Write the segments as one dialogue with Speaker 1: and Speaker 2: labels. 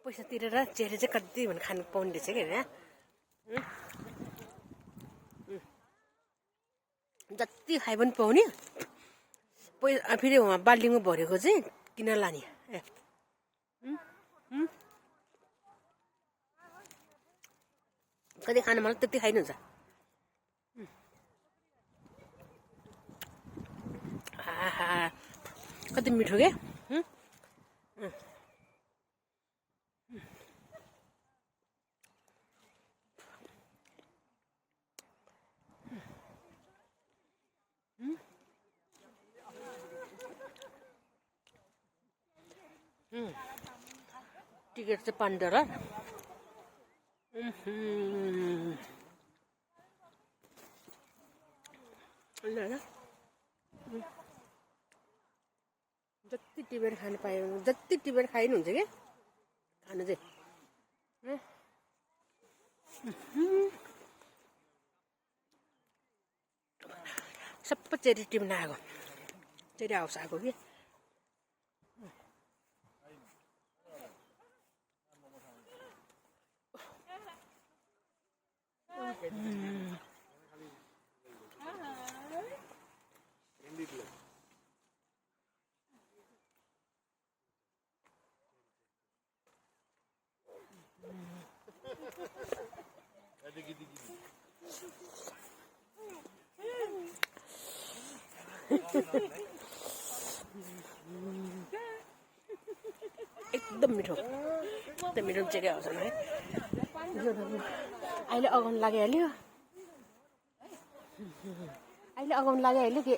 Speaker 1: पैसा तिरेर चेरे चाहिँ कति भने खानु पाउने रहेछ कि होइन जति खाए पनि पाउने पैसा फेरि उहाँ बाल्टीमा भरेको चाहिँ किन लाने ए कति खानु मलाई त्यति खाइनुहुन्छ कति मिठो के टिकट चाहिँ $5 जति टिपेर खानु पायो जति टिपेर खाइनुहुन्छ कि खानु चाहिँ सबै चेरी टिप्न आएको चेरी हाउस आएको कि एकदम मिठो चेरी आउँछ है अहिले अगाउनु लागिहाल्यो के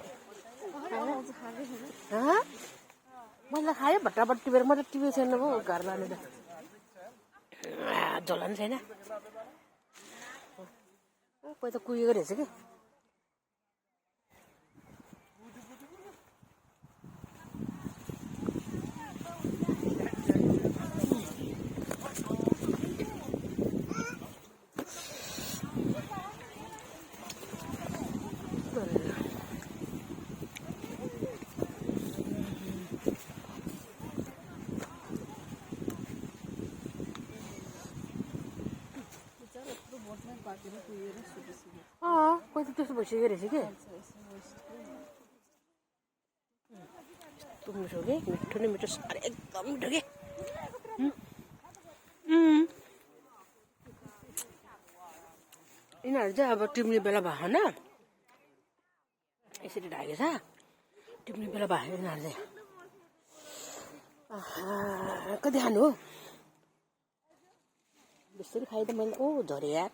Speaker 1: मैले खायो भट्टाभट टिपेर म त टिपेको छैन पो घर लाने त झोला पनि छैन पैसा कुहिएको रहेछ कि कोही त त्यस्तो भइसक्यो रहेछ कि यस्तो मिठो कि मिठो न मिठो साह्रै एकदम मिठो कि यिनीहरू चाहिँ अब टिप्ने बेला भएन यसरी ढाकेछ टिप्ने बेला भयो यिनीहरू चाहिँ कति खानु हो बेसरी खाएँ त मैले झरे यार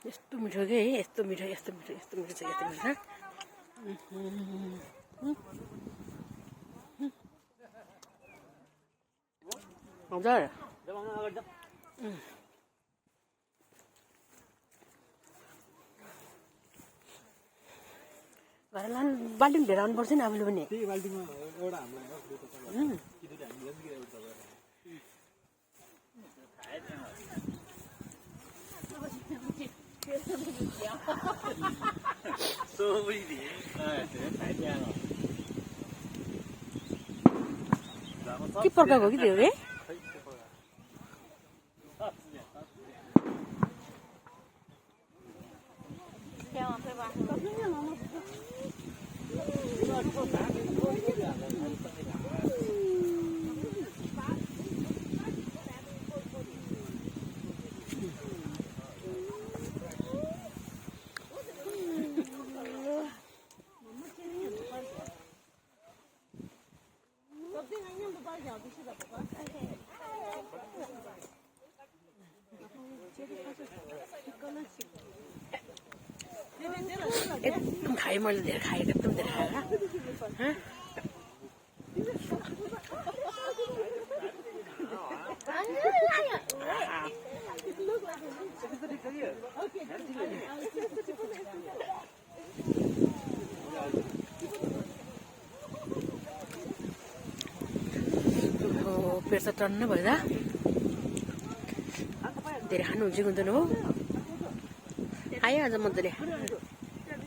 Speaker 1: यस्तो मिठो के यस्तो मिठो छ यस्तो मिठो हजुर घर लानु बाल्टिङ ढेर आउनुपर्छ नि आफूले पनि के पकाएको कि त्यो रे एकदम खाएँ मैले धेरै खाएँ एकदम धेरै खाएर पेट त टन्न भएर धेरै खानुहुन्छ कि हुँदैन हो आयो आज मजाले